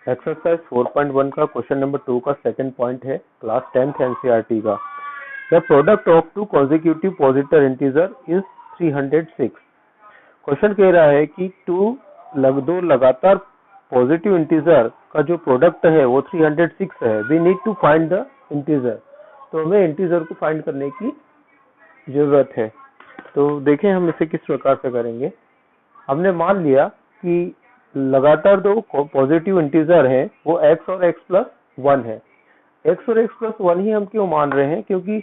Exercise 4.1 का question number 2 का second point है, क्लास 10th एनसीईआरटी का। The product of to consecutive positive integer is 306। Question कह रहा है कि दो लगातार पॉजिटिव इंटीजर का जो प्रोडक्ट है वो 306 है। We need to find the integer. तो हमें इंटीजर को फाइंड करने की जरूरत है। तो देखें हम इसे किस प्रकार से करेंगे। हमने मान लिया कि लगातार दो पॉजिटिव इंटीजर है, वो x और x प्लस 1 है। x और x प्लस 1 ही हम क्यों मान रहे हैं? क्योंकि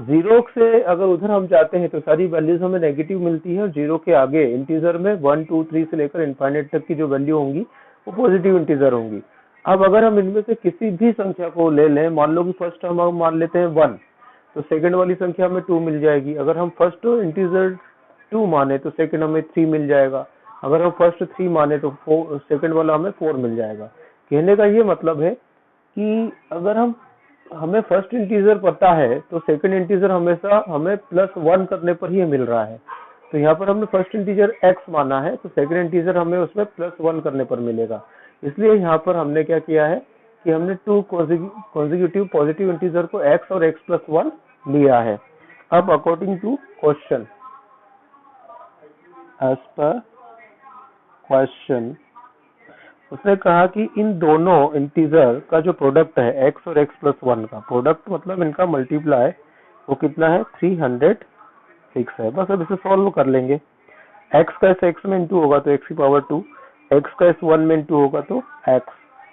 जीरो से अगर उधर हम जाते हैं तो सारी वैल्यूज हमें नेगेटिव मिलती है और जीरो के आगे इंटीजर में 1 2 3 से लेकर इनफाइनाइट तक की जो वैल्यू होंगी वो पॉजिटिव इंटीजर होंगी। अब अगर हम इनमें से किसी भी संख्या को ले लें, मान लो कि फर्स्ट हम मान लेते हैं 1, तो सेकंड वाली संख्या हमें 2 मिल जाएगी। अगर हम फर्स्ट इंटीजर 2 माने तो सेकंड हमें 3 मिल जाएगा। अगर हम फर्स्ट 3 माने तो सेकंड वाला हमें 4 मिल जाएगा। कहने का ये मतलब है कि अगर हमें फर्स्ट इंटीजर पता है तो सेकंड इंटीजर हमेशा हमें +1 करने पर ही मिल रहा है। तो यहाँ पर हमने फर्स्ट इंटीजर x माना है तो सेकंड इंटीजर हमें उसमें +1 करने पर मिलेगा। इसलिए यहाँ पर हमने क्या किया है कि हमने टू कॉन्जिक्यूटिव पॉजिटिव इंटीजर को x और x प्लस 1 लिया है। अब according to question, as per question, उसने कहा कि इन दोनों इंटीजर का जो प्रोडक्ट है x और x प्लस 1 का प्रोडक्ट मतलब इनका मल्टीप्लाई वो कितना है? 306 है। बस अब इसे सॉल्व कर लेंगे। x का इस x में इंटू होगा तो x की पावर 2, x का इस 1 में इंटू होगा तो x,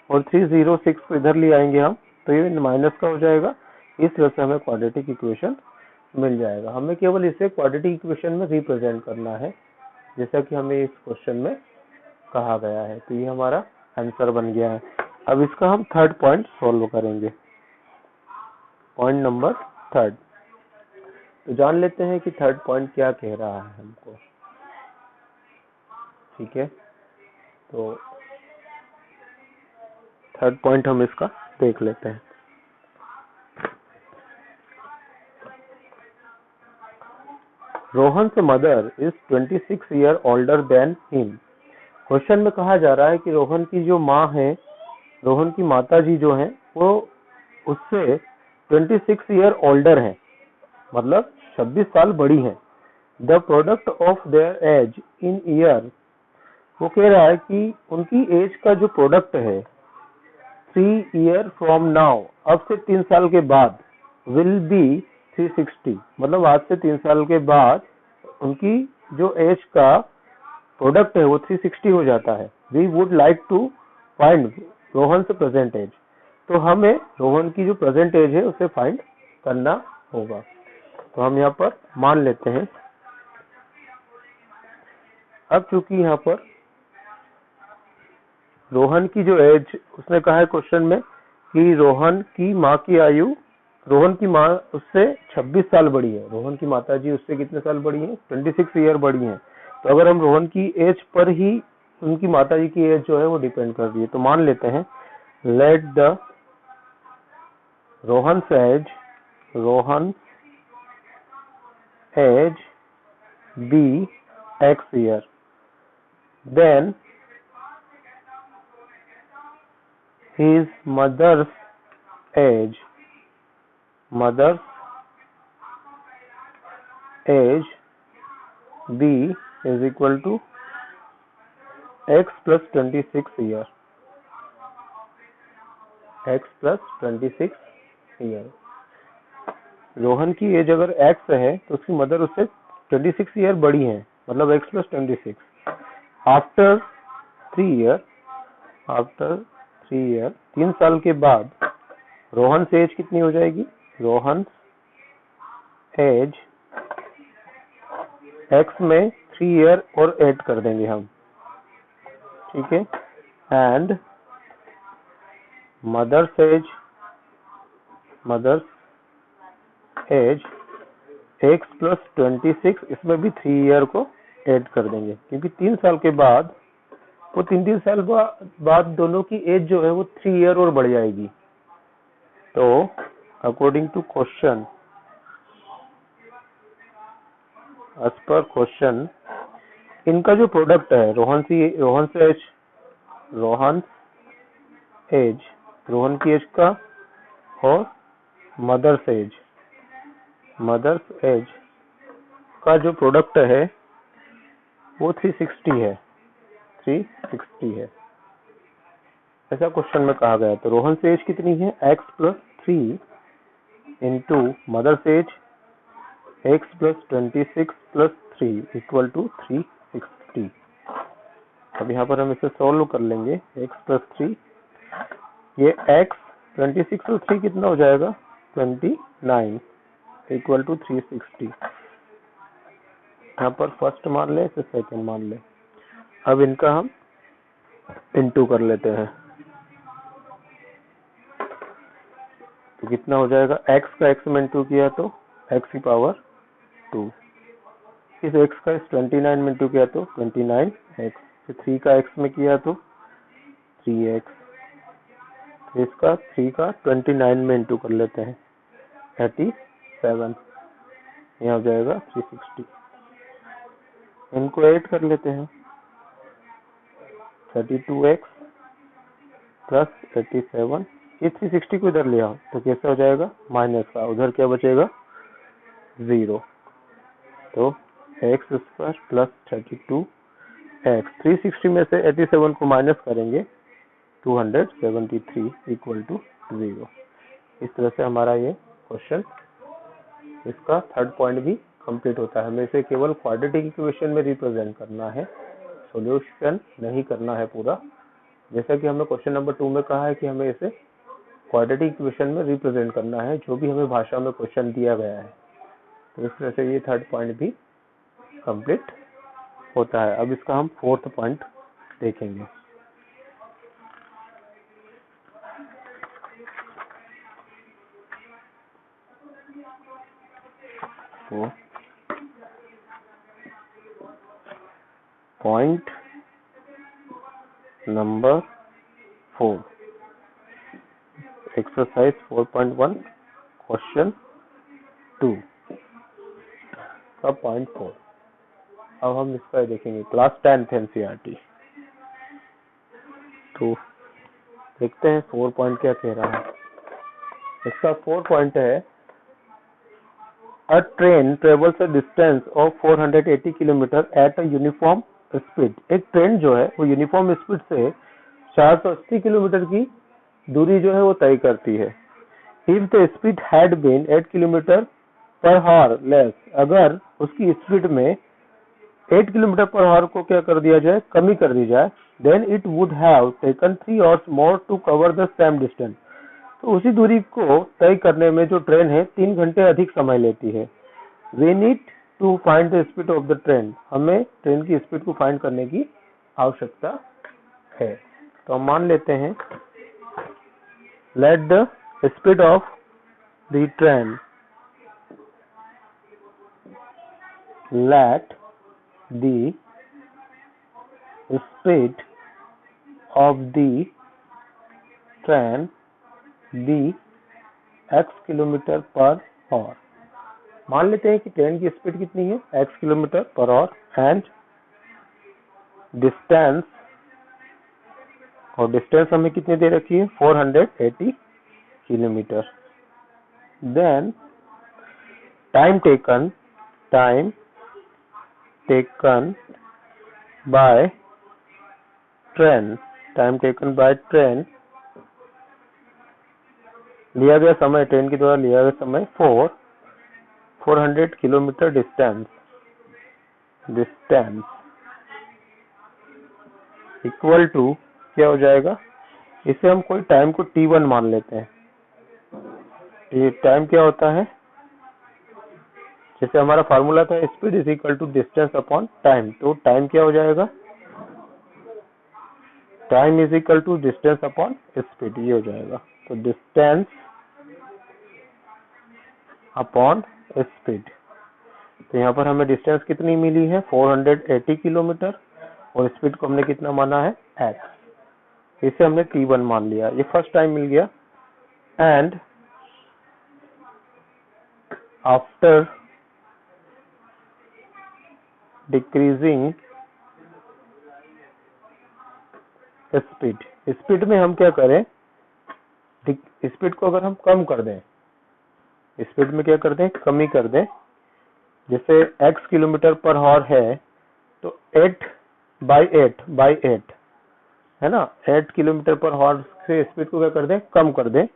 और 306 को इधर ले आएंगे हम तो ये माइनस का हो जाएगा। इस तरह से हमें क्वाड्रेटिक इक्वेशन मिल जाएगा। हमें केवल इसे क्वाड्रेटिक इक्वेशन में रिप्रेजेंट करना है जैसा कि हमें इस क्वेश्चन में कहा गया है। तो ये हमारा आंसर बन गया है। अब इसका हम थर्ड पॉइंट सॉल्व करेंगे, पॉइंट नंबर थर्ड। तो जान लेते हैं कि थर्ड पॉइंट क्या कह रहा है हमको। ठीक है, तो थर्ड पॉइंट हम इसका देख लेते हैं। Rohan's mother is 26 year older than him. Question में कहा जा रहा है कि रोहन की जो माँ है, रोहन की माता जी जो है वो उससे 26 ईयर ओल्डर है, मतलब 26 साल बड़ी है। The product of their age in year, वो कह रहा है कि उनकी एज का जो प्रोडक्ट है 3 ईयर फ्रॉम नाउ, अब से 3 साल के बाद, विल बी 360, मतलब आज से 3 साल के बाद उनकी जो एज का प्रोडक्ट है वो 360 हो जाता है। We would like to find Rohan से प्रेजेंट एज। तो हमें रोहन की जो प्रेजेंट एज है उसे फाइंड करना होगा। तो हम यहाँ पर मान लेते हैं। अब चूंकि यहाँ पर रोहन की जो एज, उसने कहा है क्वेश्चन में कि रोहन की माँ की आयु, रोहन की माँ उससे 26 साल बड़ी है। रोहन की माता जी उससे कितने साल बड़ी है? 26 ईयर बड़ी है। तो अगर हम रोहन की एज पर ही उनकी माता जी की एज जो है वो डिपेंड कर रही है, तो मान लेते हैं let the Rohan age be x year, then his mother's age b is equal to x plus 26 year, x plus 26 year. Rohan की एज अगर x है तो उसकी मदर उससे 26 ईयर बड़ी है, मतलब x plus 26। आफ्टर 3 ईयर 3 साल के बाद रोहन से एज कितनी हो जाएगी? रोहन एज x में 3 ईयर और ऐड कर देंगे हम, ठीक है। And mother's age x plus 26, इसमें भी 3 ईयर को ऐड कर देंगे क्योंकि 3 साल के बाद वो 3 साल बाद दोनों की एज जो है वो 3 ईयर और बढ़ जाएगी। तो according to question, as per question, इनका जो प्रोडक्ट है रोहन से एज एज, रोहन की एज का, और मदर्स एज का जो प्रोडक्ट है वो 360 है, 360 है, ऐसा क्वेश्चन में कहा गया। तो रोहन से एज कितनी है, x plus 3 into mother's age x plus 26 plus 3 equal to 360। अब यहाँ पर हम इसे सॉल्व कर लेंगे, x प्लस 3, ये x 26 और 3 कितना हो जाएगा, 29 इक्वल टू 360। यहाँ पर फर्स्ट मान ले, इसे सेकंड मान ले। अब इनका हम इंटू कर लेते हैं, तो कितना हो जाएगा, x का x में इंटू किया तो x की पावर 2, इस x का इस 29 में इंटू किया तो 29x, 3 का x में किया तो 3x, इसका 3 का 29 में इंटू कर लेते हैं 37, यहाँ हो जाएगा 360। इनको ऐड कर लेते हैं, 32x प्लस 87, ये 360 को इधर ले आओ तो कैसे हो जाएगा, माइनस का, उधर क्या बचेगा, 0, तो x स्क्वायर प्लस 32x, 360 में से 87 को माइनस करेंगे 273 इक्वल टू 0। इस तरह से हमारा ये क्वेश्चन, इसका थर्ड पॉइंट भी कंप्लीट होता है। हमें इसे केवल क्वाड्रेटिक इक्वेशन में रिप्रेजेंट करना है, सॉल्यूशन नहीं करना है पूरा। जैसा कि हमें क्वेश्चन नंबर 2 में कहा है कि हमें इसे क्वाड्रेटिक इक्वेशन में रिप्रेजेंट करना है, जो भी हमें भाषा में क्वेश्चन दिया गया है। तो इस तरह से ये थर्ड पॉइंट भी कंप्लीट होता है। अब इसका हम फोर्थ पॉइंट देखेंगे। तो पॉइंट नंबर 4, एक्सरसाइज 4.1 क्वेश्चन 2 का पॉइंट 4। अब हम इसका देखेंगे, क्लास 10th एनसीईआरटी। तो देखते हैं 4 पॉइंट क्या कह रहा है। इसका 4 पॉइंट है, अ train travels a distance of 480 kilometre at a uniform speed. एक ट्रेन जो है वो यूनिफॉर्म स्पीड से 480 किलोमीटर की दूरी जो है वो तय करती है। If the speed had been 8 kilometre per hour less, अगर उसकी स्पीड में 8 किलोमीटर पर आवर को क्या कर दिया जाए, कमी कर दी जाए, then it would have taken 3 hours more to cover the same distance. तो उसी दूरी को तय करने में जो ट्रेन है 3 घंटे अधिक समय लेती है। We need to find the speed of the train, हमें ट्रेन की स्पीड को फाइंड करने की आवश्यकता है। तो हम मान लेते हैं, let the speed of the train, let the speed of the train be x kilometre per hour. मान लेते हैं कि ट्रेन की स्पीड कितनी है, x kilometre per hour, and distance, और डिस्टेंस हमें कितनी दे रखी है, 480 kilometre. Then time taken by train, time taken by train, लिया गया समय, ट्रेन के द्वारा लिया गया समय 400 किलोमीटर डिस्टेंस इक्वल टू क्या हो जाएगा, इसे हम कोई टाइम को t1 मान लेते हैं। ये टाइम क्या होता है, जैसे हमारा फार्मूला था speed is equal to distance upon time, तो टाइम क्या हो जाएगा, time is equal to distance upon speed, ये हो जाएगा। तो डिस्टेंस अपॉन स्पीड, तो यहाँ पर हमें डिस्टेंस कितनी मिली है, 480 किलोमीटर, और स्पीड को हमने कितना माना है, x, इसे हमने t1 मान लिया, ये फर्स्ट टाइम मिल गया। And after decreasing speed, speed में हम क्या करें, स्पीड को अगर हम कम कर दें, स्पीड में क्या कर दें, कमी कर दें, जैसे x किलोमीटर पर हॉर है तो 8/8 है ना, 8 किलोमीटर पर हॉर से स्पीड को क्या कर दें, कम कर दें,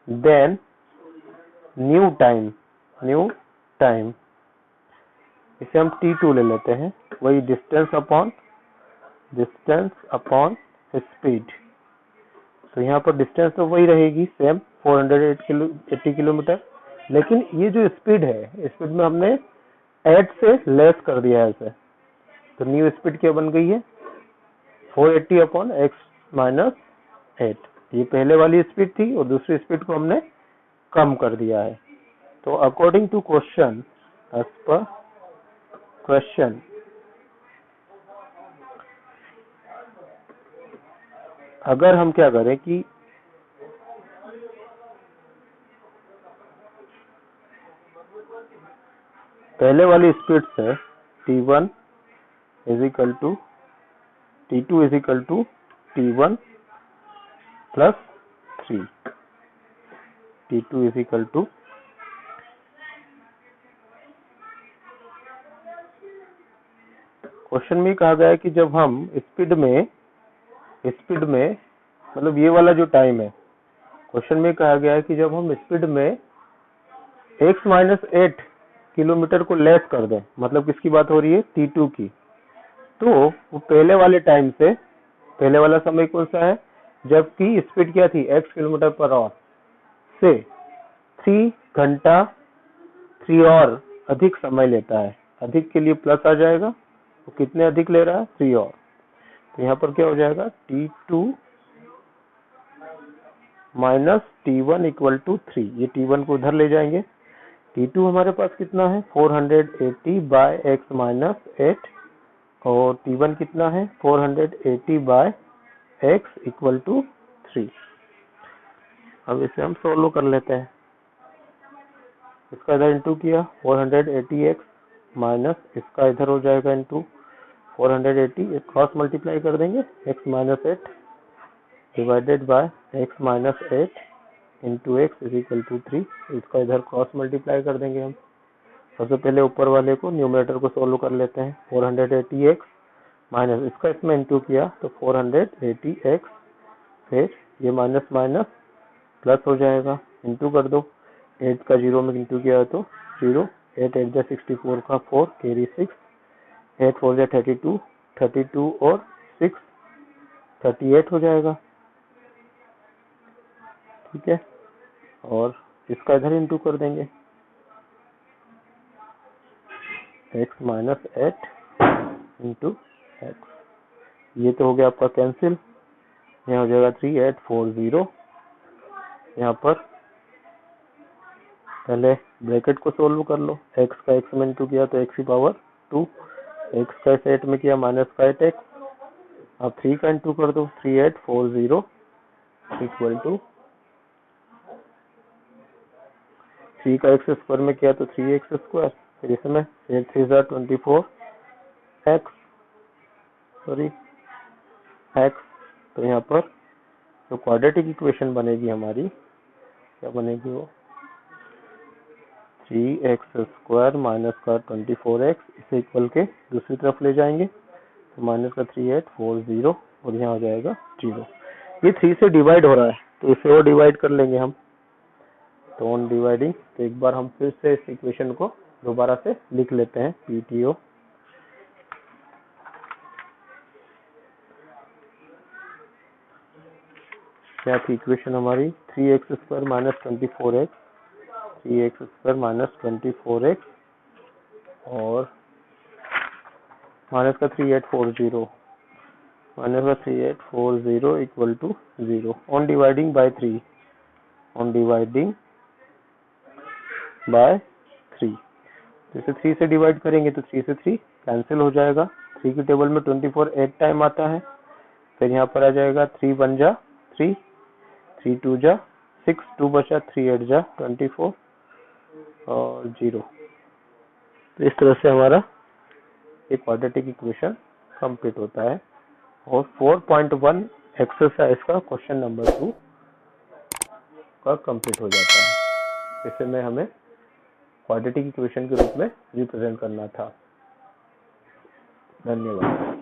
देन न्यू टाइम इसे हम t2 ले लेते हैं, वही डिस्टेंस अपॉन स्पीड। तो यहाँ पर डिस्टेंस तो वही रहेगी सेम 480 किलोमीटर, लेकिन ये जो स्पीड है, स्पीड में हमने 8 से लेस कर दिया है इसे, तो न्यू स्पीड क्या बन गई है 480/x-8। ये पहले वाली स्पीड थी और दूसरी स्पीड को हमने कम कर दिया है। तो according to question, as per question, अगर हम क्या करें कि पहले वाली स्पीड से t1 is equal to t2 is equal to t1 plus 3, t2 is equal to question में कहा गया है कि जब हम स्पीड में मतलब ये वाला जो टाइम है, क्वेश्चन में कहा गया है कि जब हम स्पीड में x-8 किलोमीटर को लेस कर दें, मतलब किसकी बात हो रही है, t2 की, तो वो पहले वाले टाइम से, पहले वाला समय कौन सा है, जबकि स्पीड क्या थी x किलोमीटर पर आवर से 3 घंटा 3 और अधिक समय लेता है। अधिक के लिए प्लस आ जाएगा, तो कितने अधिक ले रहा है, 3 और, तो यहाँ पर क्या हो जाएगा t2 minus t1 equal to 3। ये t1 को उधर ले जाएंगे, t2 हमारे पास कितना है 480/x-8 और t1 कितना है 480/x इक्वल टू 3। अब इसे हम सोल्व कर लेते हैं। इसका इधर इंटू किया 480x माइनस इसका इधर हो जाएगा इंटू 480, क्रॉस मल्टीप्लाई कर देंगे, x-8 divided by x-8 into x is equal to 3। इसका इधर क्रॉस मल्टीप्लाई कर देंगे हम। सबसे पहले ऊपर वाले को, न्यूमरेटर को सोल्व कर लेते हैं। 480x माइनस इसका इसमें इंटू किया तो 480x, फिर ये माइनस माइनस प्लस हो जाएगा, इंटू कर दो, 8 का 0 में इंटू किया तो 0, 8 8 जा 64 का 4 कैरी 6, 8 4 जा 32, 32 और 6 38 हो जाएगा, ठीक है। और इसका इधर इंटू कर देंगे, x-8 इंटू x, ये तो हो गया आपका कैंसिल, यहाँ हो जाएगा 3840। यहाँ पर पहले ब्रैकेट को सोल्व कर लो, x का x में इंटू किया तो x की पावर 2, x का 8 में किया माइनस का 8x, अब 3 का इंटू कर दो, 3840 इक्वल टू 3 का x स्क्वायर में किया तो 3x स्क्वायर, फिर इसमें 8 3 24x, x, तो यहाँ पर जो क्वाड्रेटिक इक्वेशन बनेगी हमारी, क्या बनेगी वो 3x स्क्वायर माइनस का 24x, इसे इक्वल के दूसरी तरफ ले जाएंगे तो माइनस का 3840 और यहाँ हो जाएगा 0। ये 3 से डिवाइड हो रहा है तो इसे और डिवाइड कर लेंगे हम, तो ऑन डिवाइडिंग, तो एक बार हम फिर से इस इक्वेशन को दोबारा से लिख लेते हैं, PTO क्या थी इक्वेशन हमारी, 3x square minus 24x, 3x square minus 24x और माइनस का 3840, माइनस का 3840 equal to 0, on dividing by 3, on dividing by 3, जैसे 3 से डिवाइड करेंगे तो 3 से 3 कैंसिल हो जाएगा, 3 की टेबल में 24 8 टाइम आता है, फिर यहाँ पर आ जाएगा 3 1 जा 3, 3 2 जा 6, 2 बचा, 3 8 जा 24 और 0। तो इस तरह से हमारा एक क्वाड्रेटिक इक्वेशन कंप्लीट होता है। और 4.1 एक्सरसाइज का क्वेश्चन नंबर 2 आपका कंप्लीट हो जाता है। इसे में हमें क्वाड्रेटिक इक्वेशन के रूप में रिप्रेजेंट करना था। धन्यवाद।